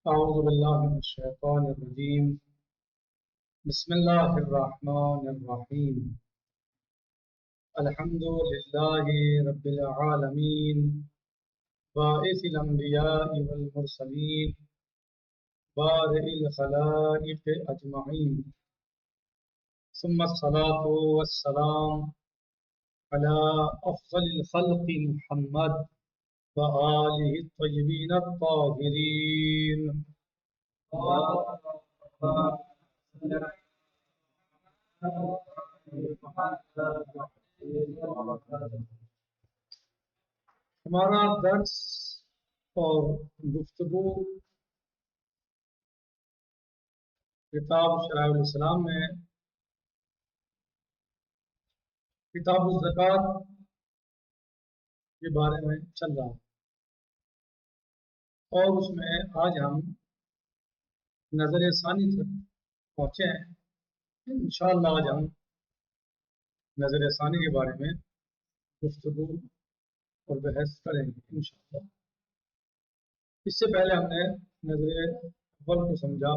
أعوذ بالله من الشيطان الرجيم. بسم الله الرحمن الرحيم. الحمد لله رب العالمين باعث الأنبياء والمرسلين بارئ الخلائق أجمعين، ثم الصلاة والسلام على أفضل الخلق محمد وآله الطيبين الطاهرين. ہمارا درس اور گفتگو کتاب شرائع الاسلام میں کتاب الزکوٰۃ کے بارے میں چل رہا ہے، اور اس میں آج ہم نظر ثانی تک پہنچے ہیں۔ انشاءاللہ آج ہم نظر ثانی کے بارے میں گفتگو اور بحث کریں گے انشاءاللہ۔ اس سے پہلے ہم نے نظر اول کو سمجھا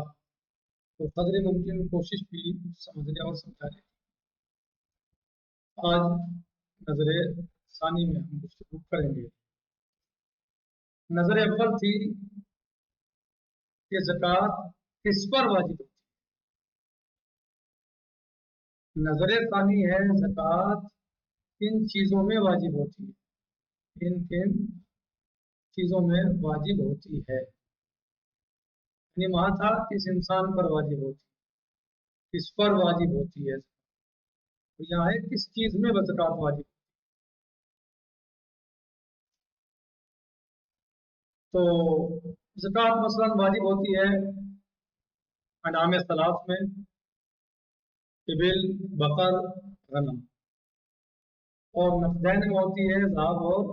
تو قدر ممکن کوشش کی سمجھنے اور سمجھانے کی۔ آج نظر ثانی میں ہم گفتگو کریں گے۔ نظر اول تھی کہ زکوٰۃ کس پر واجب ہوتی ہے، نظر ثانی ہے زکوٰۃ کن چیزوں میں واجب ہوتی ہے، کن چیزوں میں واجب ہوتی ہے۔ یعنی وہاں تھا کس انسان پر واجب ہوتی ہے، کس پر واجب ہوتی ہے، یہاں ہے کس چیز میں زکوٰۃ واجب ہوتی ہے۔ تو زکوٰۃ مثلا واجب ہوتی ہے انعام ثلاث میں، ابل، بقر، غنم، اور نقدین میں ہوتی ہے ذهب اور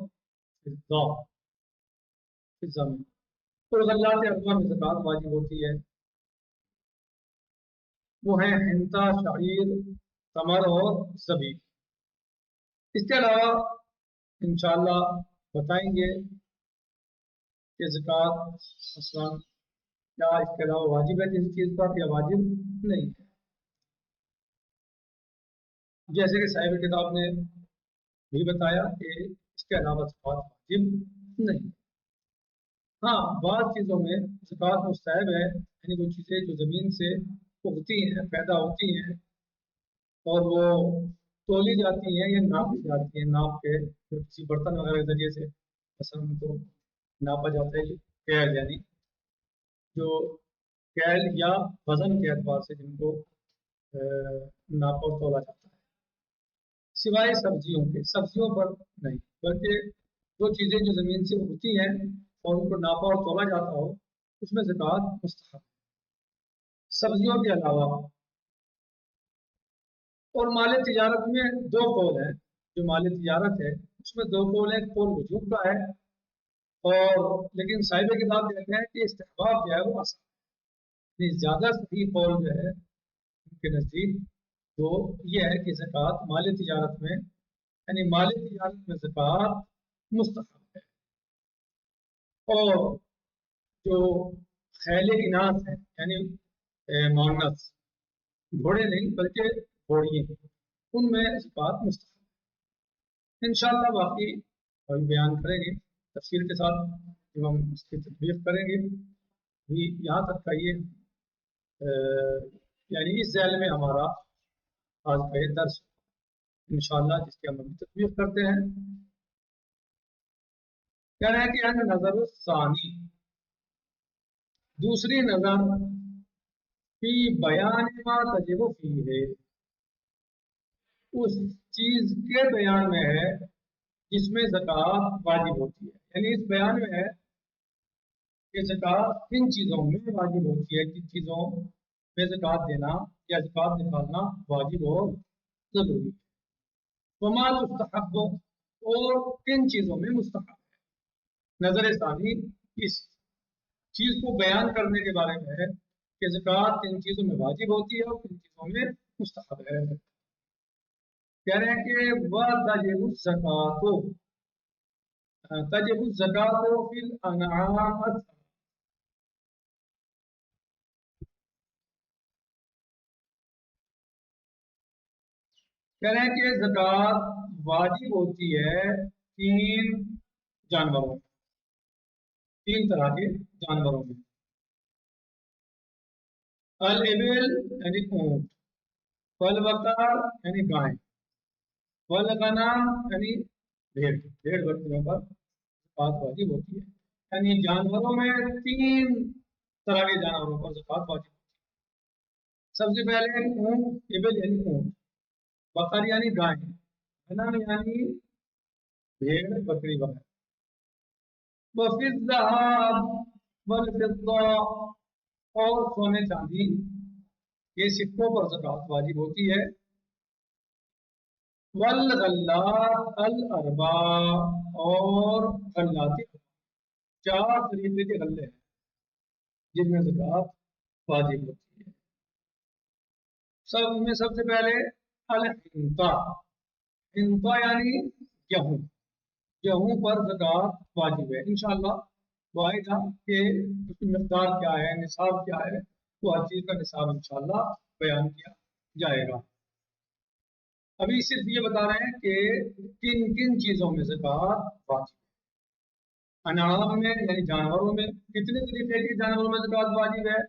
فضہ میں۔ تو غلات اربع میں زکوٰۃ واجب ہوتی ہے، وہ ہیں حنطہ، شعیر، تمر اور زبیب۔ اس کے علاوہ انشاءاللہ بتائیں گے کہ زکوٰۃ مثلا کیا اس کے علاوہ واجب ہے کسی چیز پر یا واجب نہیں ہے، جیسے کہ صاحب کتاب نے بھی بتایا کہ اس کے علاوہ زکوٰۃ واجب نہیں۔ ہاں، بعض چیزوں میں زکوٰۃ مستحب ہے، یعنی وہ چیزیں جو زمین سے اگتی ہیں، پیدا ہوتی ہیں، اور وہ تولی جاتی ہیں یا ناپی جاتی ہیں، ناپ کے کسی برتن وغیرہ کے ذریعے سے مثلا ان کو ناپا جاتا ہے، کیل یعنی جو کیل یا وزن کے اعتبار سے جن کو ناپا اور تولا جاتا ہے، سوائے سبزیوں کے۔ سبزیوں پر نہیں، بلکہ وہ چیزیں جو زمین سے اگتی ہیں اور ان کو ناپا اور تولا جاتا ہو، اس میں زکوٰۃ مستحب ہے، سبزیوں کے علاوہ۔ اور مال تجارت میں دو قول ہیں، جو مال تجارت ہے اس میں دو قول ہیں، قول وجوب کا ہے، اور لیکن صاحب کتاب کہتے ہیں کہ استحباب جو ہے وہ آسان ہے، زیادہ صحیح قول جو ہے ان کے نزدیک وہ یہ ہے کہ زکوٰۃ مال تجارت میں، یعنی مال تجارت میں زکوٰۃ مستحب ہے۔ اور جو خیل اناث ہیں، یعنی مؤنث، گھوڑے نہیں بلکہ گھوڑیے، ان میں زکوٰۃ مستحب ہے۔ انشاءاللہ باقی بیان کریں گے تفصیل کے ساتھ جب ہم اس کی تطبیق کریں گے۔ بھی یہاں تک کا یہ یعنی اس ذیل میں ہمارا آج کا یہ درس انشاءاللہ جس کی ہم تطبیق کرتے ہیں۔ کہہ رہے ہیں کہ نظر ثانی، دوسری نظر فی بیان ما تجب فی ہے، اس چیز کے بیان میں ہے جس میں زکوٰۃ واجب ہوتی ہے، یعنی اس بیان میں ہے کہ زکوٰۃ کن چیزوں میں واجب ہوتی ہے، کن چیزوں میں زکوٰۃ دینا یا زکوٰۃ نکالنا واجب اور ضروری ہے۔ وما مستحب، اور کن چیزوں میں مستحب ہے۔ نظر ثانی اس چیز کو بیان کرنے کے بارے میں ہے کہ زکوٰۃ کن چیزوں میں واجب ہوتی ہے اور کن چیزوں میں مستحب ہے۔ کہہ رہے ہیں کہ وَتَجِبُ الزَّکَاةُ، تجب الزکوٰۃ فی الانعام، کہہ رہے ہیں کہ زکوٰۃ واجب ہوتی ہے تین جانوروں میں، تین طرح کے جانوروں میں، الابل یعنی اونٹ، والبقر یعنی گائے، والغنم یعنی بھیڑ، بھیڑ بکریوں پر زکوٰۃ واجب ہوتی ہے، یعنی جانوروں میں تین طرح کے جانوروں پر زکوٰۃ واجب ہوتی ہے۔ سب سے پہلے اونٹ، ابل یعنی اونٹ، بقر یعنی گائے، غنم یعنی بھیڑ بکری وغیرہ، وفی الذهب والفضہ، اور سونے چاندی کے سکوں پر زکوٰۃ واجب ہوتی ہے، والغلات الاربع، اور غلاتی چار طریقے کے غلے ہیں جن میں زکوٰۃ واجب ہوتی ہے۔ سب سے پہلے الحنطہ، حنطہ یعنی گیہوں، گیہوں پر زکوٰۃ واجب ہے، انشاءاللہ وہ آئے گا کہ اس کی مقدار کیا ہے، نصاب کیا ہے، وہ ہر چیز کا نصاب انشاءاللہ بیان کیا جائے گا۔ ابھی صرف یہ بتا رہے ہیں کہ کن کن چیزوں میں زکوٰۃ واجب ہے۔ انعام میں یعنی جانوروں میں کتنے طریقے کے جانوروں میں زکوٰۃ واجب ہے،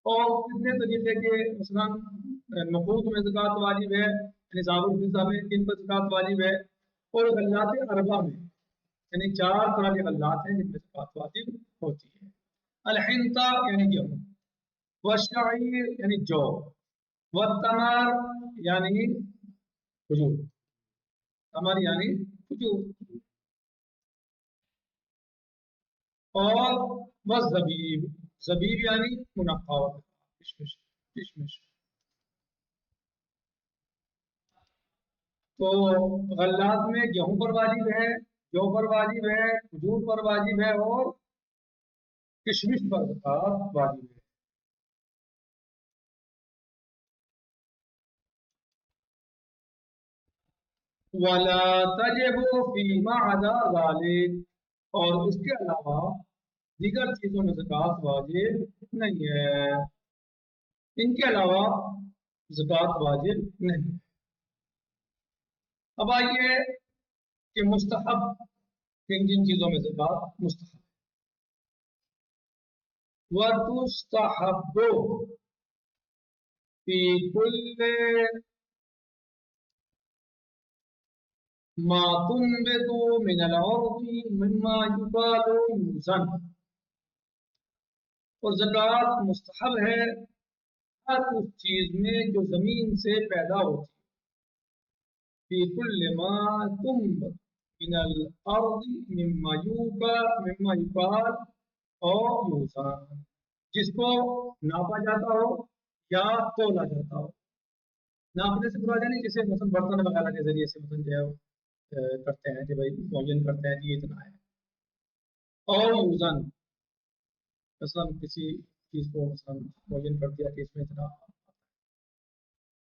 اور کتنے طریقے کے مثلا نقود میں زکوٰۃ واجب ہے، نصاب الفضہ میں کن پر زکوٰۃ واجب ہے، اور غلات اربع میں یعنی چار طرح کے غلات ہیں جن میں زکوٰۃ واجب ہوتی ہے۔ الحنطہ یعنی گیہوں، والشعیر یعنی جو، والتمر یعنی کھجور، تمر یعنی کھجور، اور والزبیب، زبیب یعنی منقع، کشمش، کشمش۔ تو غلات میں گیہوں پر واجب ہے، جو پر واجب ہے، کھجور پر واجب ہے، اور کشمش پر زکوٰۃ واجب ہے۔ ولا تجب فيما عدا ذلك، اور اس کے علاوہ دیگر چیزوں میں زکوٰۃ واجب نہیں ہے، ان کے علاوہ زکوٰۃ واجب نہیں۔ اب آئیے کہ مستحب کن کن چیزوں میں زکوٰۃ مستحب، وَتُسْتَحَبُّ فِي كُلِّ ما تنبت من الارض مما يقال يوزن، اور زکوٰۃ مستحب ہے ہر اس چیز میں جو زمین سے پیدا ہوتی ہے، فی کل ما تنبت من الارض مما يقال اور یوزن، جس کو ناپا جاتا ہو یا تولا جاتا ہو۔ ناپنے سے مراد نہیں جیسے مثلا برتن وغیرہ کے ذریعے سے مثلا جو ہے کرتے ہیں کہ بھائی معین کرتے ہیں کہ یہ اتنا ہے، اور یوزن مثلا کسی چیز کو مثلا معین کر دیا کہ اس میں اتنا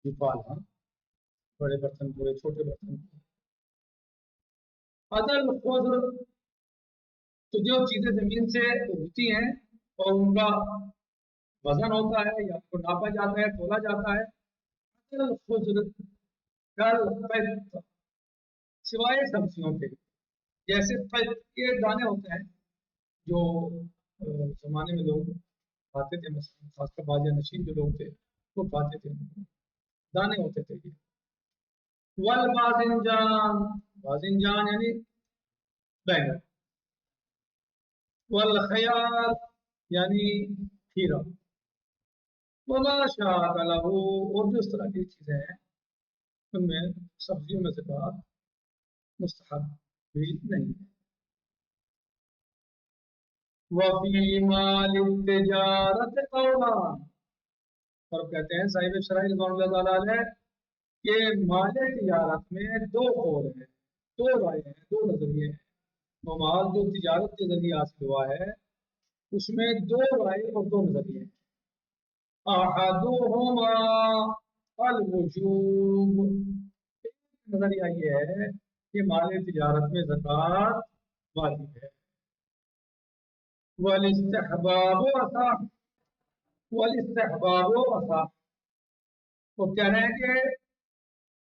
یقال، ہاں بڑے برتن کو، چھوٹے برتن کو۔ عدل خضر، تو جو چیزیں زمین سے اگتی ہیں اور ان کا وزن ہوتا ہے یا ان کو ناپا جاتا ہے، تولا جاتا ہے، عدل خضر کل، سوائے سبزیوں کے، جیسے قید کے دانے ہوتے ہیں جو زمانے میں لوگ کھاتے تھے، مثلا خاص کر باجہ نشین جو لوگ تھے وہ کھاتے تھے، دانے ہوتے تھے یہ۔ والباذنجان، باذنجان یعنی بینگن، والخیار یعنی کھیرا، وما شاء له، اور جو اس طرح کی چیزیں ہیں ان میں سبزیوں میں زکوٰۃ مستحب بھی نہیں ہے۔ وفی مال التجارت قولان، اور کہتے ہیں صاحب شرح رضوان اللہ تعالیٰ علیہ کہ مال تجارت میں دو قول ہیں، دو رائے ہیں، دو نظریے ہیں۔ وہ مال جو تجارت کے ذریعے حاصل ہوا ہے اس میں دو رائے اور دو نظریے ہیں۔ احدہما الوجوب، ایک نظریہ یہ ہے کہ مال تجارت میں زکوٰۃ واجب ہے، والاستحباب اصح، والاستحباب اصح، وہ کہہ رہے ہیں کہ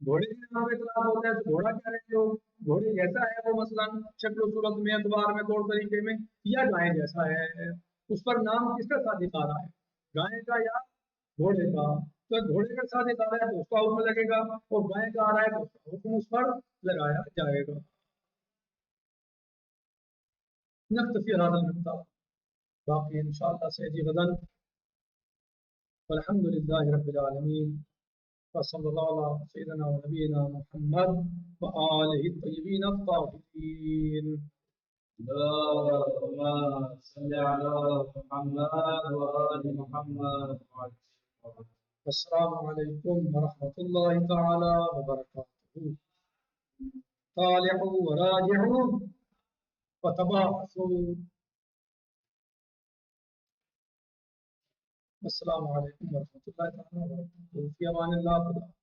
گھوڑے کے نام پہ اطلاق ہوتا ہے تو گھوڑا کیا ہے جو گھوڑے جیسا ہے وہ مثلاً شکل و صورت میں اعتبار میں طور طریقے میں یا گائے جیسا ہے، اس پر نام کس کا صادق آ رہا ہے، گائے کا یا گھوڑے کا؟ تو گھوڑے کا صادق آ رہا ہے تو اس کا حکم لگے گا، اور گائے کا آ رہا ہے تو اس کا حکم اس پر لگایا جائے گا۔ نکتفی هذا المقدار، باقی انشاءاللہ سیدی غدن، والحمد للہ رب العالمین، وصلی اللہ علی سیدنا و نبینا محمد وآلہ الطیبین الطاہرین۔ اللهم صل على محمد وآل محمد. السلام علیکم ورحمۃ اللہ تعالی وبرکاتہ۔ طالعوا وراجعوا وتباحثوا۔ السلام علیکم ورحمۃ اللہ تعالی وبرکاتہ۔ فی امان اللہ۔